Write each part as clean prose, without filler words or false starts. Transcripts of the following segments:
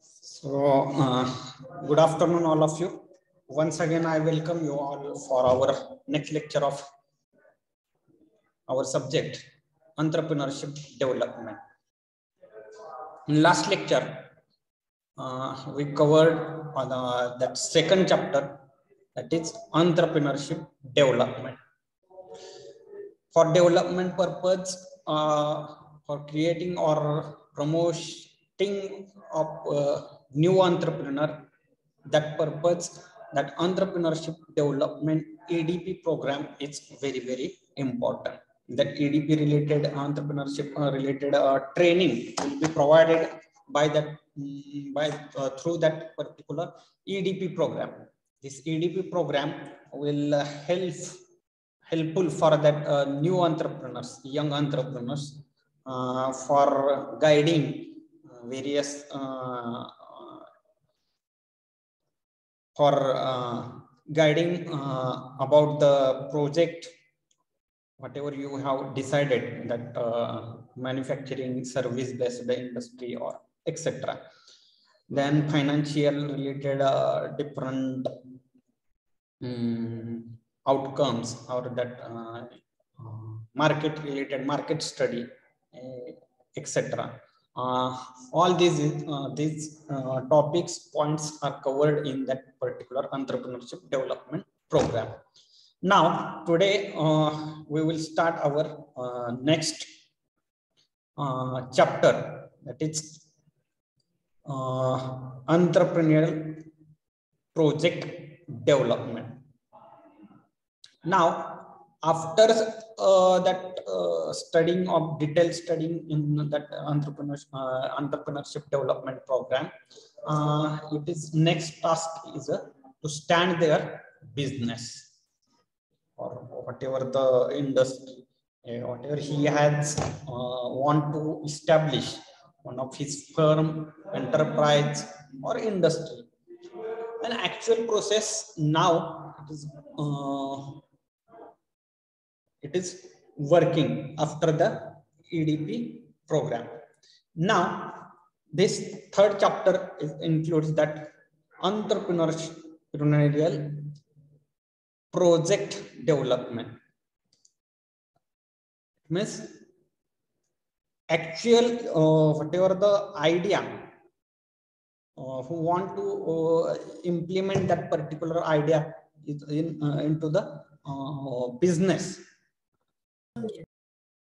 So, good afternoon, all of you. Once again, I welcome you all for our next lecture of our subject, entrepreneurship development. In last lecture, we covered that second chapter, that is entrepreneurship development. For development purpose, for creating or promoting of new entrepreneur, that purpose, that entrepreneurship development EDP program is very important. That EDP related entrepreneurship related training will be provided by that through that particular EDP program. This EDP program will helpful for that new entrepreneurs, young entrepreneurs, for guiding various guiding about the project, whatever you have decided, that manufacturing, service based industry, or etc. Then financial related different outcomes, or that market related market study, etc. All these topics points are covered in that particular entrepreneurship development program. Now today we will start our next chapter, that is entrepreneurial project development. Now, after studying of detailed studying in that entrepreneurship development program, it is next task is to stand their business, or whatever the industry, whatever he has want to establish one of his firm, enterprise, or industry. An actual process now it is working after the EDP program. Now, this third chapter includes that entrepreneurial project development. It means actual whatever the idea, who want to implement that particular idea into the business.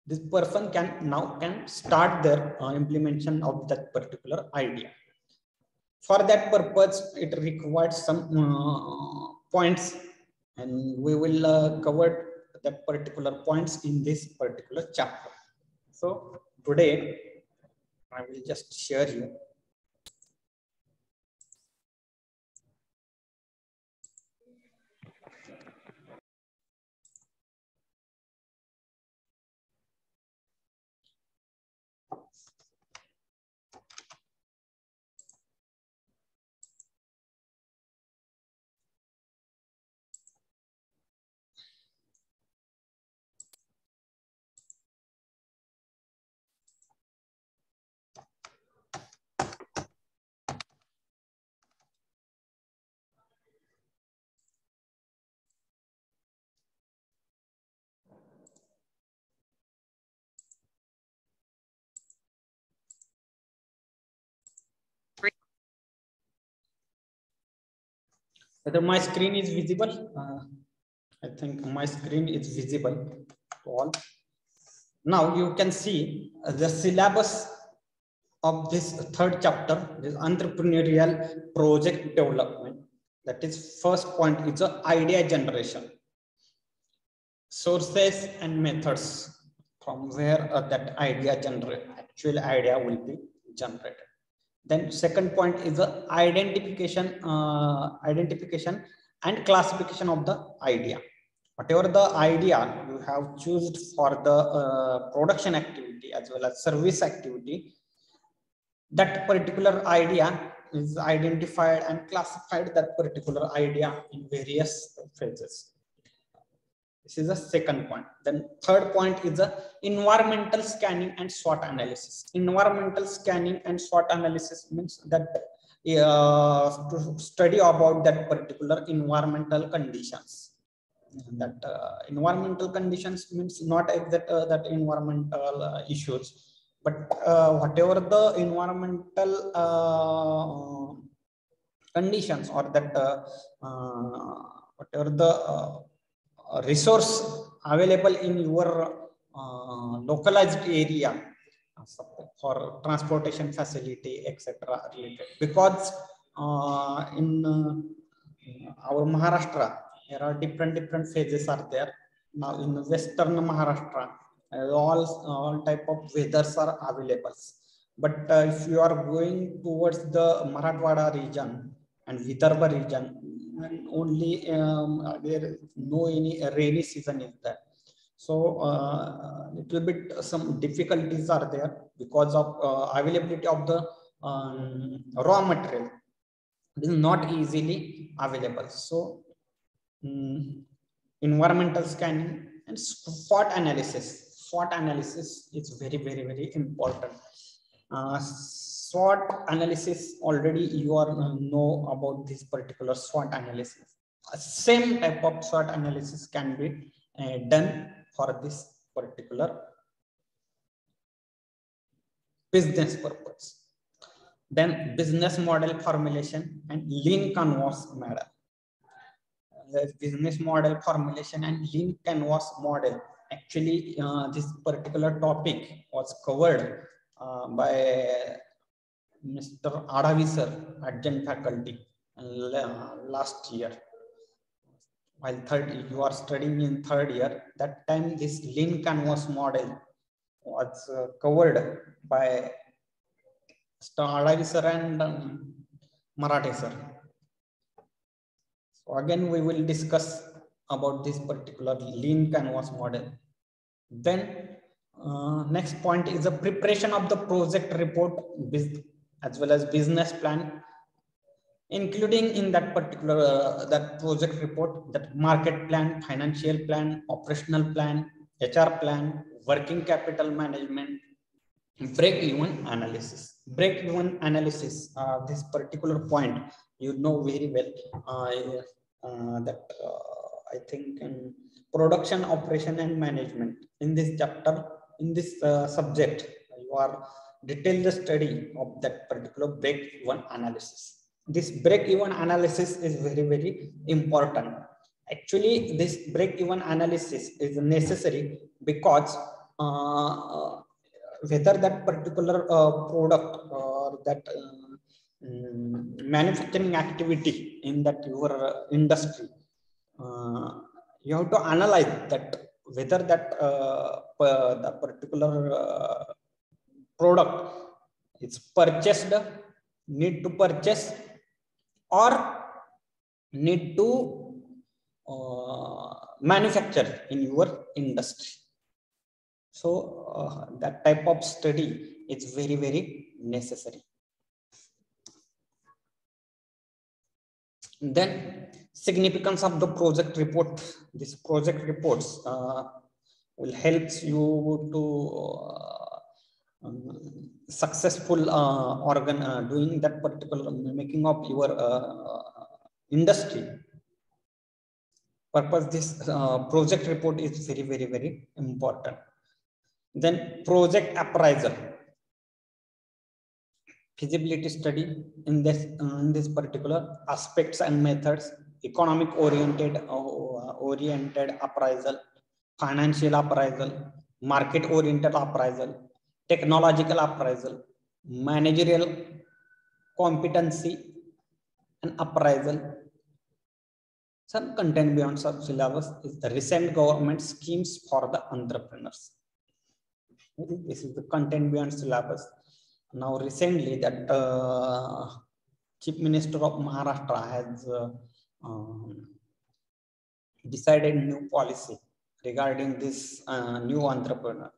This person can start their implementation of that particular idea. For that purpose, it requires some points, and we will cover that particular points in this particular chapter. So today I will just share you. Whether my screen is visible? I think my screen is visible to all. Now you can see the syllabus of this third chapter, this entrepreneurial project development. That is, first point is the idea generation, sources and methods from where that actual idea will be generated. Then second point is the identification and classification of the idea. Whatever the idea you have chosen for the production activity as well as service activity, that particular idea is identified and classified, that particular idea in various phases. This is the second point. Then third point is the environmental scanning and SWOT analysis. Environmental scanning and SWOT analysis means that to study about that particular environmental conditions. That environmental conditions means not exact that environmental issues, but whatever the environmental conditions or that whatever the resource available in your localized area for transportation facility, etc. related. Because in our Maharashtra, there are different phases are there. Now in Western Maharashtra, all type of weathers are available. But if you are going towards the Marathwada region and Vidarbha region, only there is no any rainy season is there. So little bit some difficulties are there because of availability of the raw material. It is not easily available. So environmental scanning and SWOT analysis. SWOT analysis is very important. SWOT analysis, already you are know about this particular SWOT analysis. Same type of SWOT analysis can be done for this particular business purpose. Then business model formulation and lean canvas model. The business model formulation and lean canvas model. Actually, this particular topic was covered by Mr. Adhavi sir, adjunct faculty, last year. While you are studying in third year, that time this lean canvas model was covered by Mr. Adhavi sir and Marathi sir. So again, we will discuss about this particular lean canvas model. Then next point is the preparation of the project report as well as business plan, including in that particular that project report, that market plan, financial plan, operational plan, HR plan, working capital management, break-even analysis. Break-even analysis, this particular point, you know very well that I think in production, operation and management, in this chapter, in this subject, you are detailed study of that particular break-even analysis. This break-even analysis is very important. Actually, this break-even analysis is necessary because whether that particular product or that manufacturing activity in that your industry, you have to analyze that whether that the particular product is purchased, need to purchase, or need to manufacture in your industry. So that type of study is very necessary. Then significance of the project report. This project reports will help you to successful doing that particular making of your industry purpose. This project report is very important. Then project appraisal, feasibility study in this particular aspects and methods, economic oriented appraisal, financial appraisal, market oriented appraisal, technological appraisal, managerial competency and appraisal. Some content beyond syllabus is the recent government schemes for the entrepreneurs. This is the content beyond syllabus. Now recently that Chief Minister of Maharashtra has decided new policy regarding this new entrepreneur.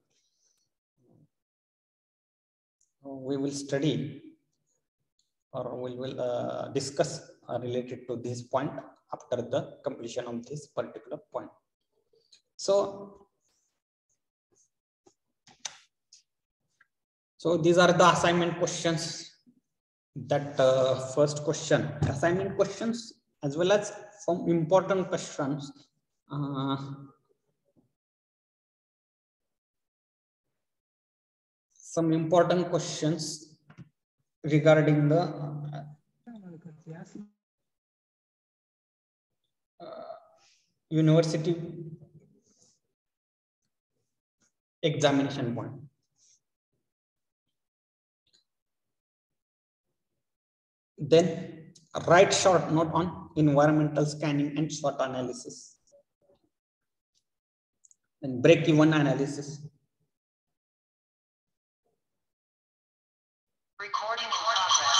We will study or we will discuss related to this point after the completion of this particular point. So these are the assignment questions. That first question, assignment questions, as well as some important questions. Some important questions regarding the university examination point. Then write short note on environmental scanning and SWOT analysis. Then break-even analysis. Recording in progress.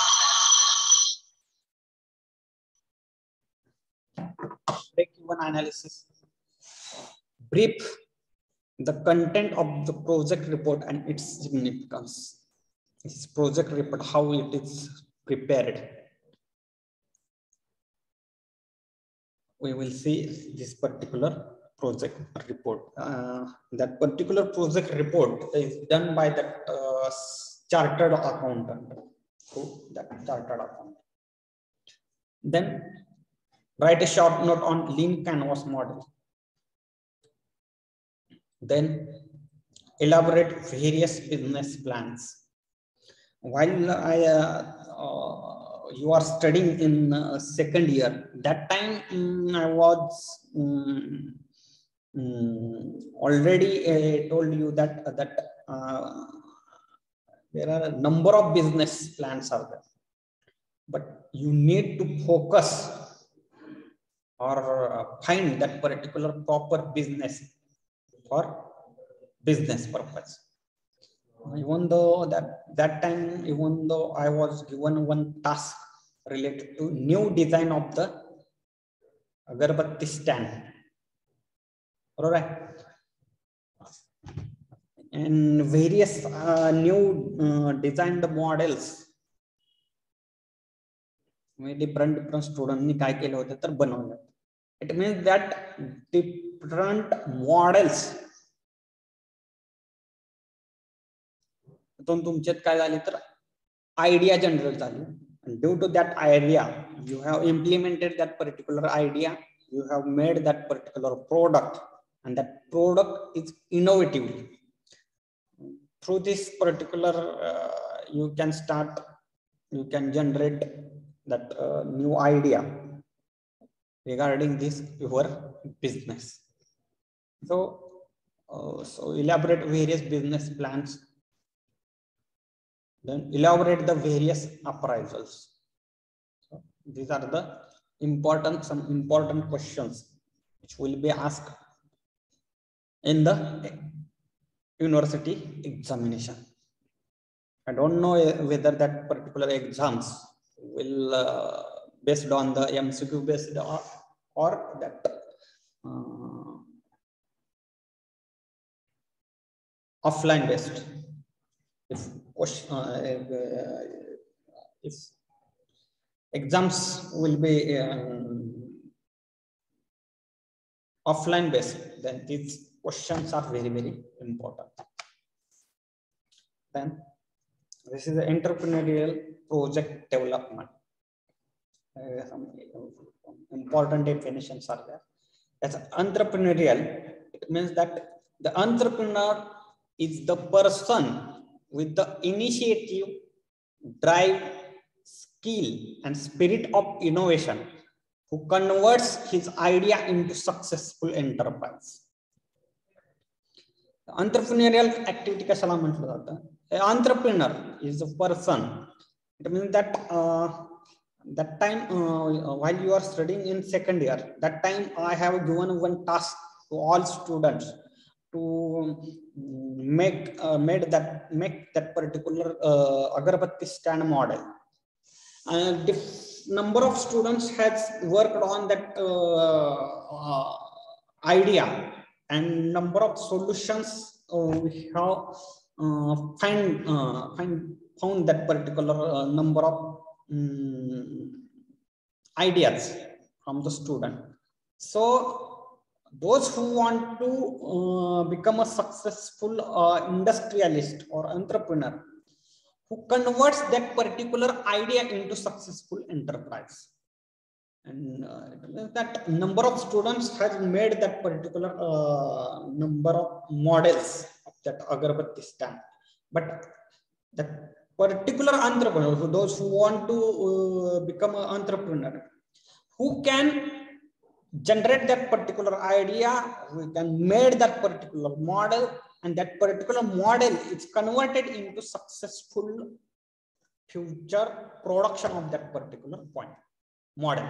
Break-even analysis. Brief the content of the project report and its significance. This project report, how it is prepared. We will see this particular project report. That particular project report is done by that chartered accountant. Then write a short note on lean canvas model. Then elaborate various business plans. While you are studying in second year, that time I was already told you that there are a number of business plans out there, but you need to focus or find that particular proper business for business purpose. Even though that time, even though I was given one task related to new design of the agarbatti stand, all right, and various new designed models. Different students ni काय केलं होतं तर बनवलं. It means that different models तुमच्यात काय झाले तर idea generate झाली, and due to that idea you have implemented that particular idea, you have made that particular product, and that product is innovative. Through this particular you can generate that new idea regarding this your business. So elaborate various business plans. Then elaborate the various appraisals. So these are the some important questions which will be asked in the university examination. I don't know whether that particular exams will based on the MCQ based or that offline based. If exams will be offline based, then these questions are very, very important. Then this is the entrepreneurial project development. Some important definitions are there. As entrepreneurial, it means that the entrepreneur is the person with the initiative, drive, skill, and spirit of innovation who converts his idea into successful enterprise. The entrepreneurial activity kashala म्हटलं जातं. An entrepreneur is a person. It means that that time while you are studying in second year, that time I have given one task to all students to make that particular agarbatti stand model. And number of students has worked on that idea, and number of solutions we have found that particular number of ideas from the student. So those who want to become a successful industrialist or entrepreneur who converts that particular idea into successful enterprise. And that number of students has made that particular number of models of that agarbatti stand. But that particular entrepreneur, those who want to become an entrepreneur, who can generate that particular idea, who can make that particular model, and that particular model is converted into successful future production of that particular point model.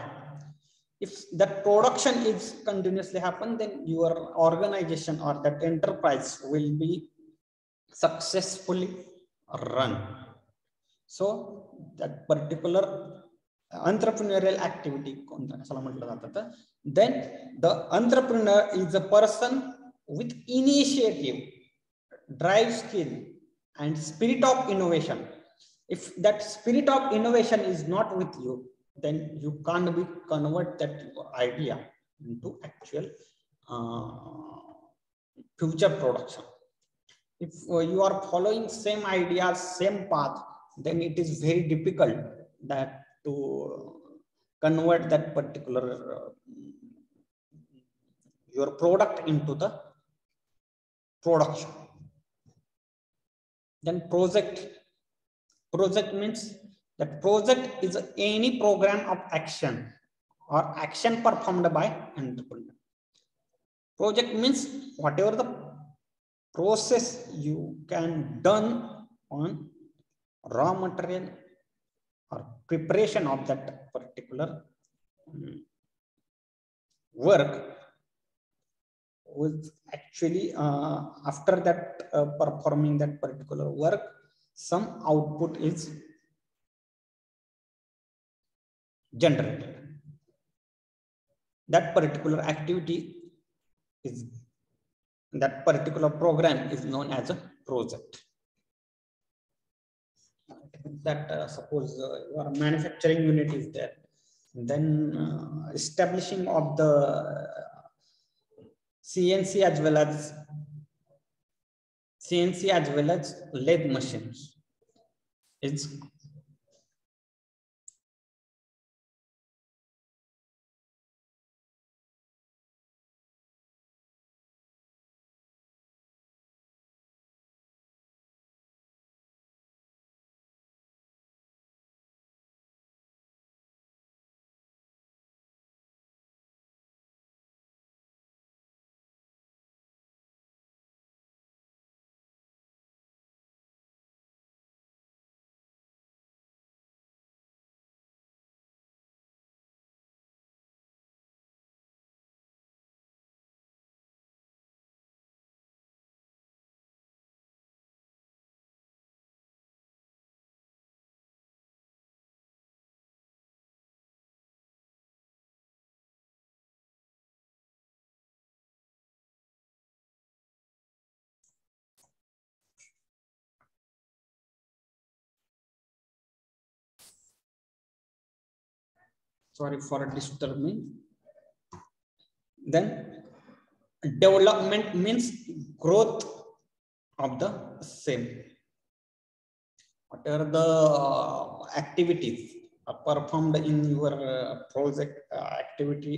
If that production is continuously happen, then your organization or that enterprise will be successfully run. So that particular entrepreneurial activity, then the entrepreneur is a person with initiative, drive skill, and spirit of innovation. If that spirit of innovation is not with you, then you can't convert that idea into actual future production. If you are following same ideas, same path, then it is very difficult that to convert that particular your product into the production. Then project means that project is any program of action or action performed by entrepreneur. Project means whatever the process you can done on raw material or preparation of that particular work was actually after that performing that particular work, some output is generated. That particular activity is, that particular program is known as a project. That suppose your manufacturing unit is there, then establishing of the CNC as well as lathe machines is sorry for disturbing. Then development means growth of the same. Whatever the activities are performed in your project activity,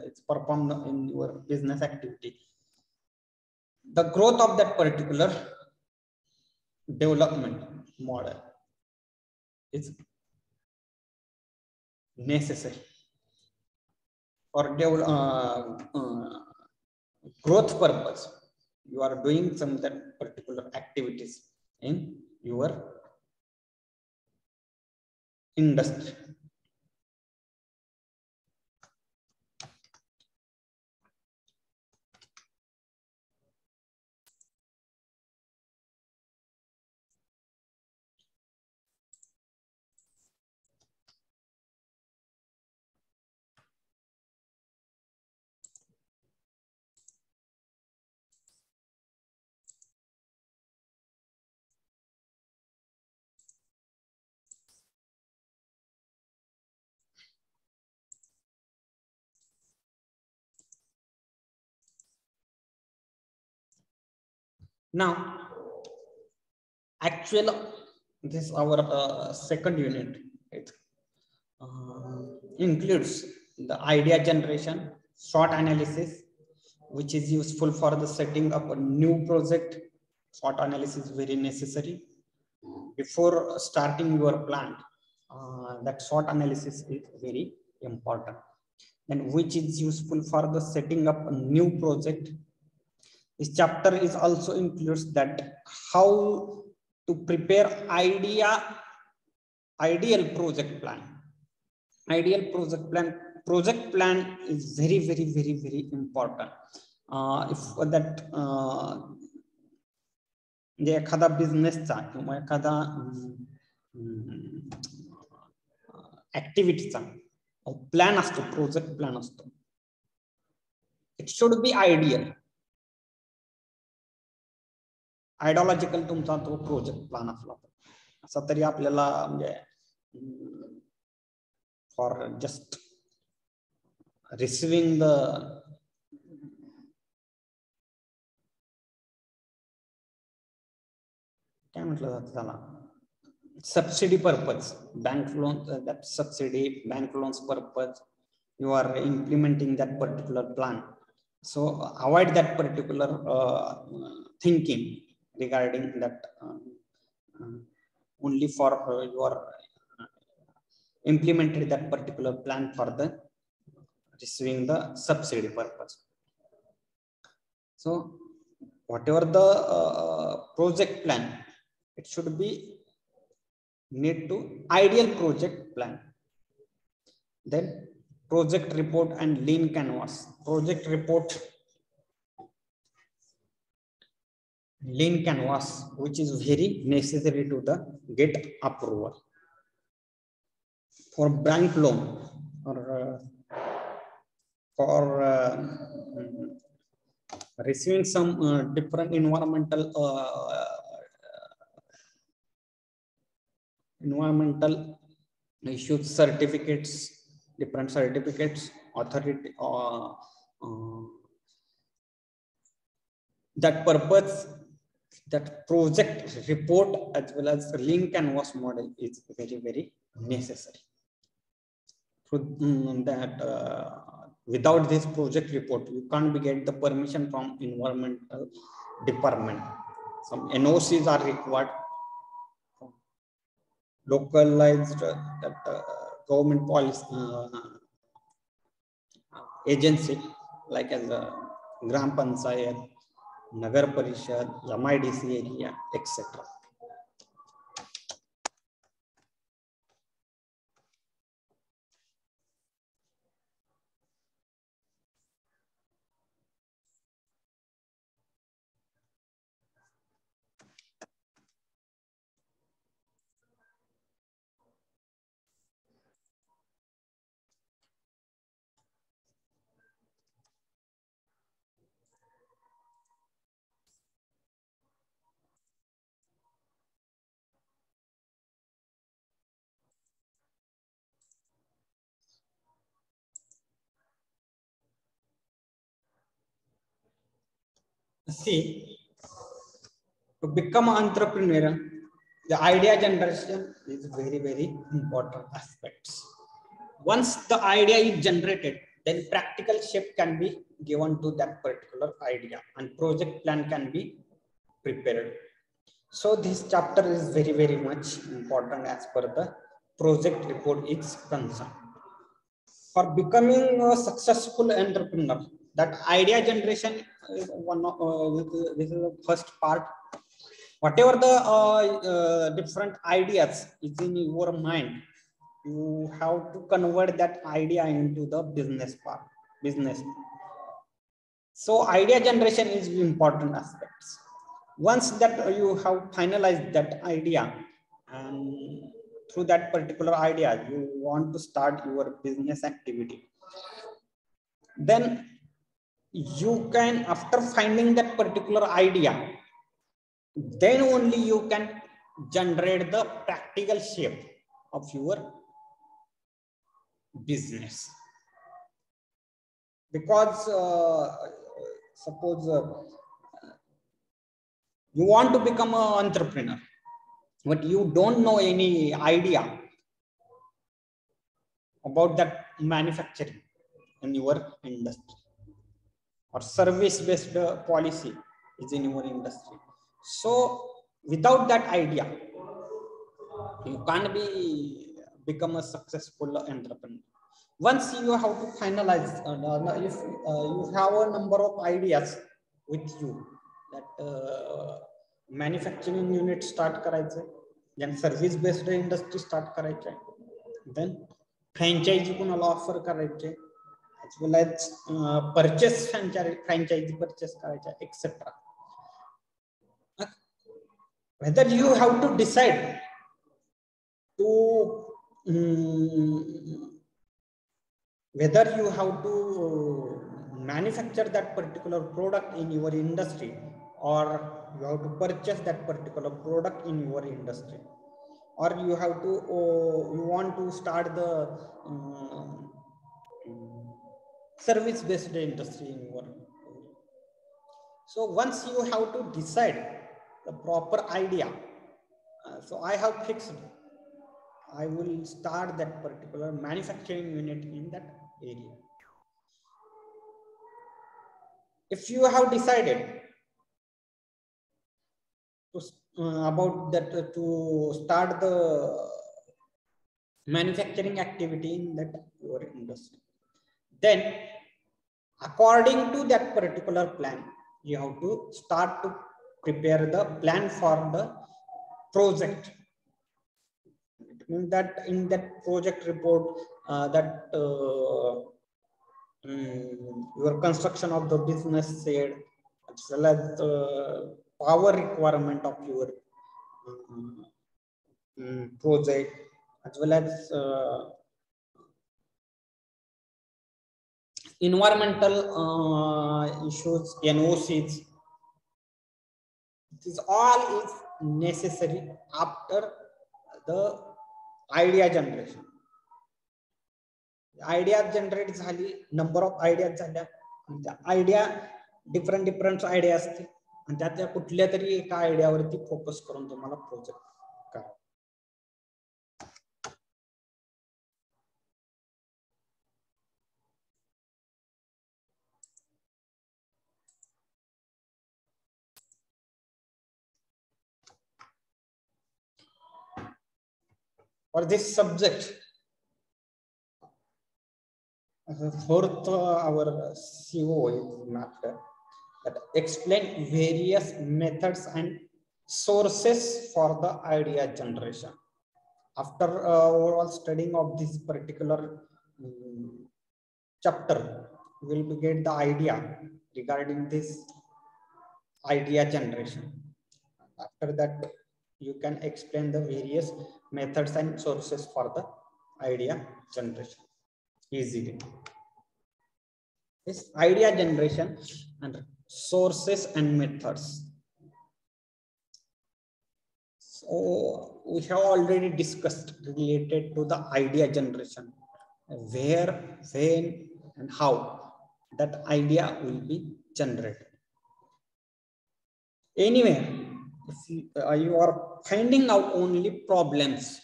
it's performed in your business activity. The growth of that particular development model is necessary for growth purpose. You are doing some that particular activities in your industry. Now, actual, this is our second unit. It includes the idea generation, SWOT analysis, which is useful for the setting up a new project. SWOT analysis is very necessary before starting your plant. That SWOT analysis is very important, and which is useful for the setting up a new project. This chapter is also includes that how to prepare ideal project plan. Ideal project plan is very important. If that जे एखादा बिझनेसचा किंवा एखादा ऍक्टिव्हिटीचा plan असतो, project plan असतो, it should be ideal. Ideological तुमचा तो project plan असला असा तरी आपल्याला म्हणजे फॉर जस्ट रिसिविंग द काय म्हटलं जातं त्याला subsidy purpose, bank loan, that subsidy bank loans purpose, you are implementing that particular plan. So avoid that particular thinking regarding that only for you are implemented that particular plan for the receiving the subsidy purpose. So whatever the project plan, it should be need to ideal project plan. Then project report and lean canvas. Project report, lean canvas, which is very necessary to the get approval for bank loan or for receiving some different environmental issues, certificates, different certificates, authority, that purpose, that project report as well as lean canvas model is very necessary. That without this project report, you can't be get the permission from environmental department. Some NOCs are required. Localized that government policy agency like as a Gram Panchayat, Nagar Parishad, MIDC area, etc. See, to become an entrepreneur, the idea generation is very important aspects. Once the idea is generated, then practical shape can be given to that particular idea and project plan can be prepared. So this chapter is very much important as per the project report is concerned. For becoming a successful entrepreneur, that idea generation is one of this is the first part. Whatever the different ideas is in your mind, you have to convert that idea into the business part, business. So idea generation is important aspects. Once that you have finalized that idea, and through that particular idea you want to start your business activity, then you can, after finding that particular idea, then only you can generate the practical shape of your business. Because suppose You want to become an entrepreneur, but you don't know any idea about that manufacturing in your industry, or service-based policy is in your industry. So without that idea, you can't become a successful entrepreneur. Once you have to finalize, if you have a number of ideas with you, that manufacturing unit start करायचं, then service based industry start करायचं, then franchise कोणाला offer करायचे, as well as purchase franchise purchase करायचा, etc. Whether you have to decide to whether you have to manufacture that particular product in your industry, or you have to purchase that particular product in your industry, or you have to you want to start the service based industry in your. So once you have to decide the proper idea, so I have fixed, I will start that particular manufacturing unit in that area. If you have decided to, about that to start the manufacturing activity in that your industry, then according to that particular plan, you have to start to prepare the plan for the project. That in that project report, that your construction of the business shed, as well as the power requirement of your project, as well as environmental issues, NOCs. This all is necessary after the idea generation. Idea generate झाली, number of ideas झाल्या, idea different idea असते, आणि त्यातल्या कुठल्या तरी एका आयडियावरती focus करून तुम्हाला प्रोजेक्ट करा. For this subject, fourth our CO is mapped that explain various methods and sources for the idea generation. After overall studying of this particular chapter, we will get the idea regarding this idea generation. After that, you can explain the various methods and sources for the idea generation easily. This idea generation and sources and methods. So we have already discussed related to the idea generation, where, when, and how that idea will be generated. Anyway, if you are finding out only problems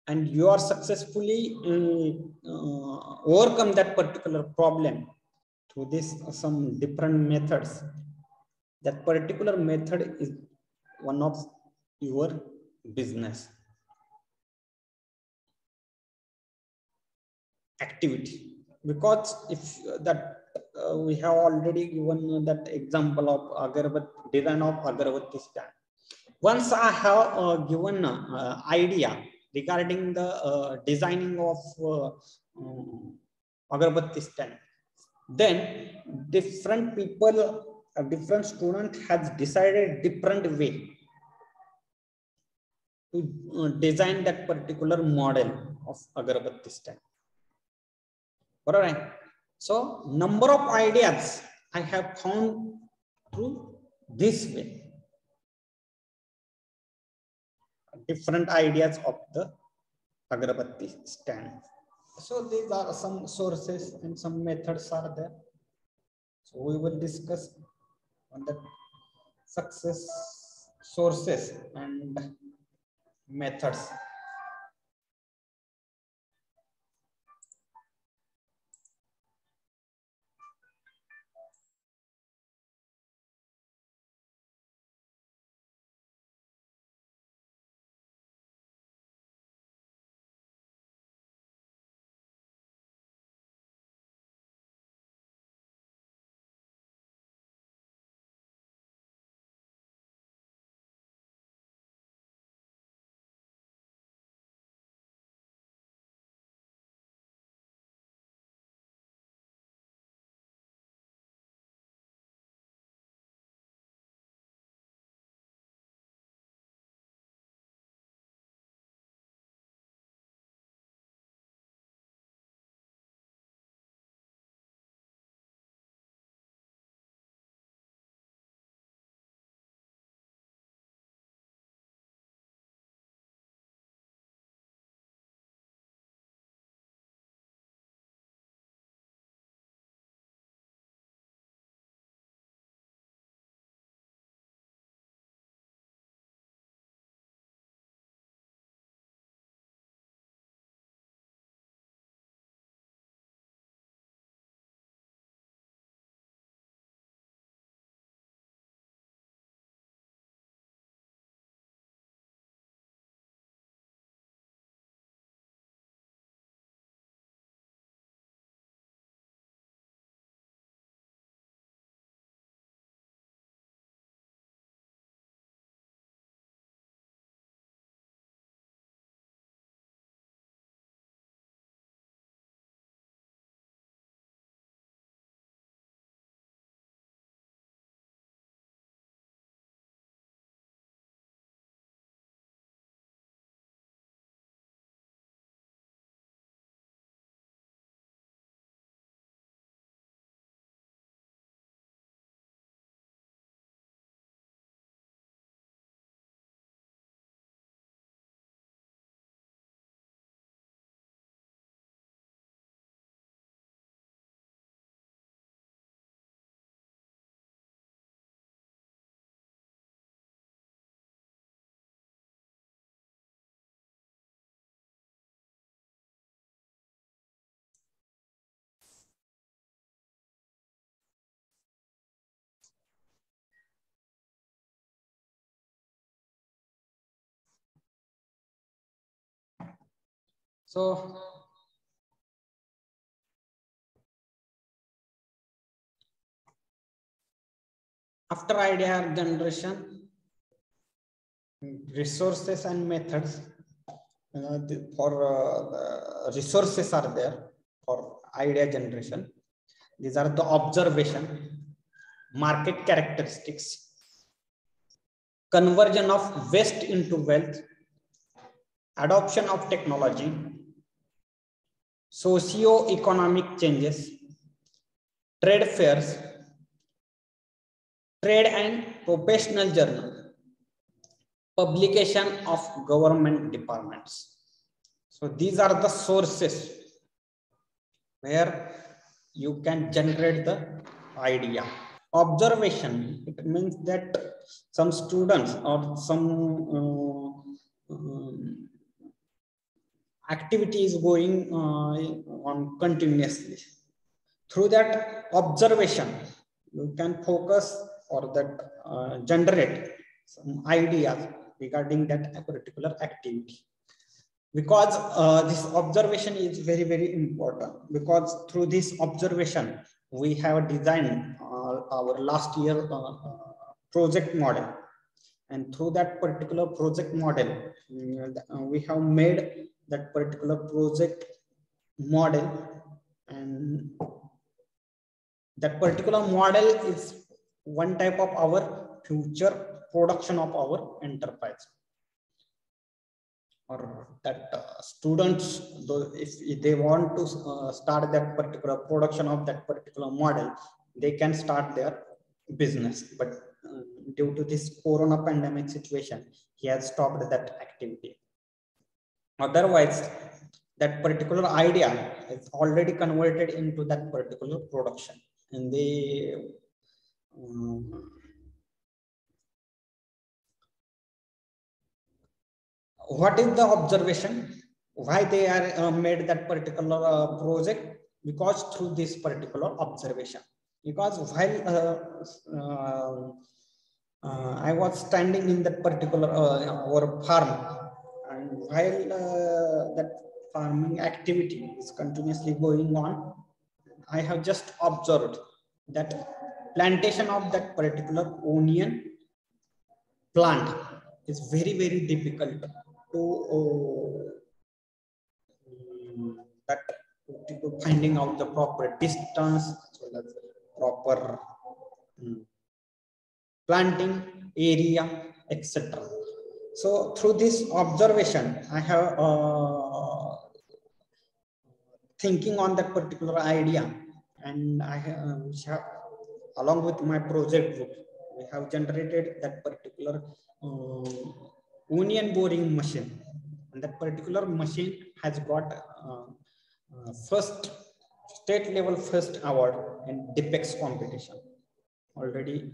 and you are successfully overcome that particular problem through this some different methods, that particular method is one of your business activity. Because if that we have already given that example of agarbatti, design of agarbatti stand. Once I have given idea regarding the designing of agarbatti stand, then different people, different student has decided different way to design that particular model of agarbatti stand. All right. So number of ideas I have found through this way. Different ideas of the agarbatti stand. So these are some sources and some methods are there. So we will discuss on the success sources and methods. So after idea generation, resources and methods. For resources are there for idea generation. These are the observation, market characteristics, conversion of waste into wealth, adoption of technology, socio-economic changes, trade fairs, trade and professional journal, publication of government departments. So these are the sources where you can generate the idea. Observation, it means that some students or some activity is going on continuously. Through that observation, you can focus or that generate some ideas regarding that particular activity. Because this observation is very, very important, because through this observation, we have designed our last year project model. And through that particular project model, we have made that particular project model, and that particular model is one type of our future production of our enterprise. Or that students, if they want to start that particular production of that particular model, they can start their business. But due to this corona pandemic situation, he has stopped that activity. Otherwise, that particular idea is already converted into that particular production, and they What is the observation? Why they are made that particular project? Because through this particular observation. Because while I was standing in that particular our farm, and while that farming activity is continuously going on, I have just observed that plantation of that particular onion plant is very difficult to that to finding out the proper distance as well as proper planting area, etc. So through this observation, I have thinking on that particular idea, and I have, along with my project group, we have generated that particular onion boring machine, and that particular machine has got first state level first award in DPEX competition already.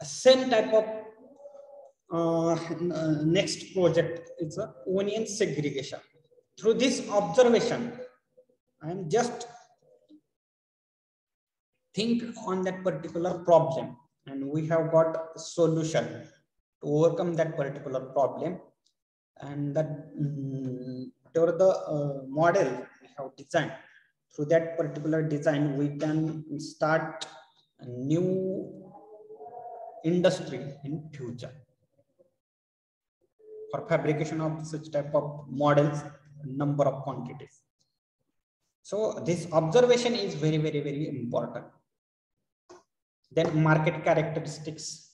Same type of next project is a onion segregation. Through this observation, I am just think on that particular problem, and we have got a solution to overcome that particular problem. And that whatever the model we have designed, through that particular design, we can start a new industry in future for fabrication of such type of models, number of quantities. So this observation is very important. Then market characteristics.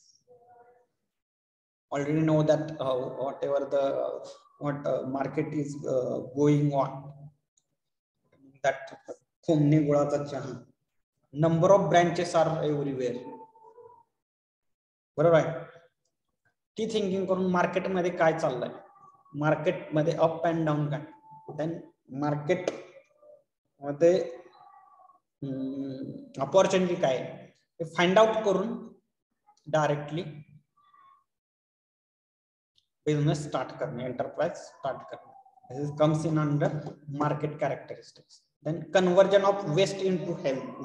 Already know that whatever the market is going on, that number of branches are everywhere. बरोबर आहे. ती thinking करून market मध्ये काय चाललंय, market मध्ये up and down काय, then market मध्ये अपॉर्च्युनिटी काय हे फाइंड आउट करून डायरेक्टली बिजनेस स्टार्ट करणे, एंटरप्राइज स्टार्ट करणे. This comes in under market characteristics. Then conversion of waste into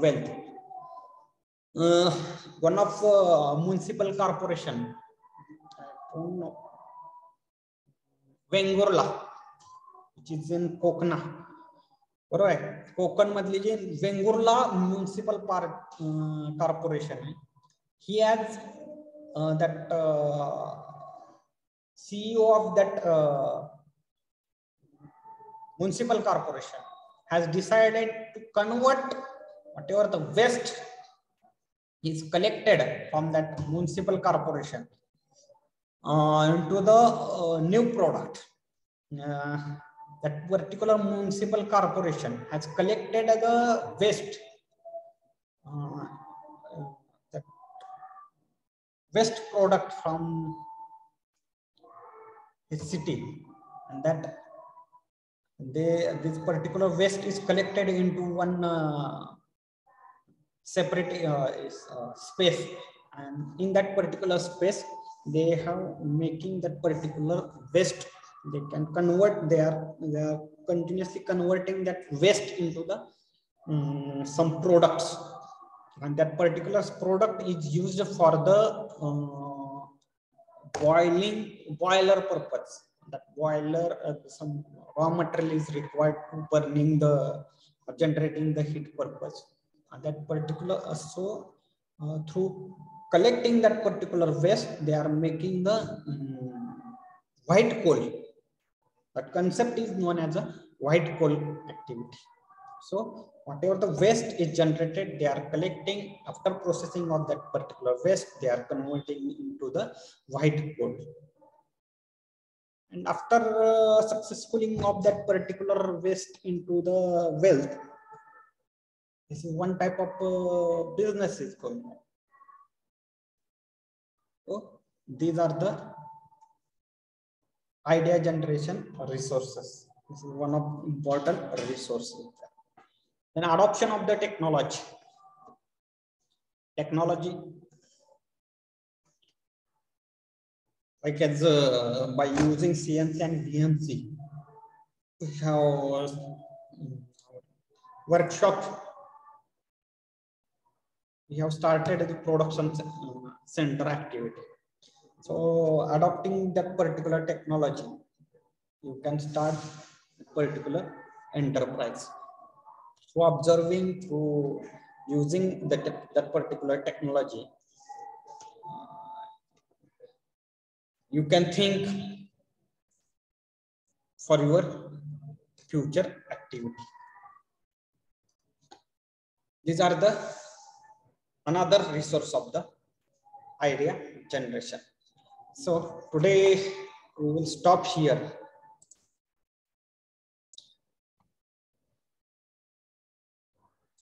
wealth. One of municipal corporation, I don't know, Vengurla, which is in Kokna. बरोबर आहे. कोकण मधली जी Vengurla municipal corporation आहे, he has that CEO of that municipal corporation has decided to convert whatever the waste is collected from that municipal corporation into the new product. That particular municipal corporation has collected the waste, that waste product from his city, and that this particular waste is collected into one separate space, and in that particular space they have making that particular waste. They can convert, they are continuously converting that waste into the some products, and that particular product is used for the boiler purpose. That boiler, some raw material is required to burning the generating the heat purpose, and that particular through collecting that particular waste, they are making the white coal. That concept is known as a white coal activity. So whatever the waste is generated, they are collecting. After processing of that particular waste, they are converting into the white coal. And after successfully of that particular waste into the wealth, this is one type of business is going on. So these are the idea generation resources. This is one of important resources. Then adoption of the technology. like as by using CNC and VNC, we have workshop. We have started the production center activity. So adopting that particular technology, you can start a particular enterprise. So observing through using that particular technology, you can think for your future activity. These are the another resource of the idea generation. So today we will stop here.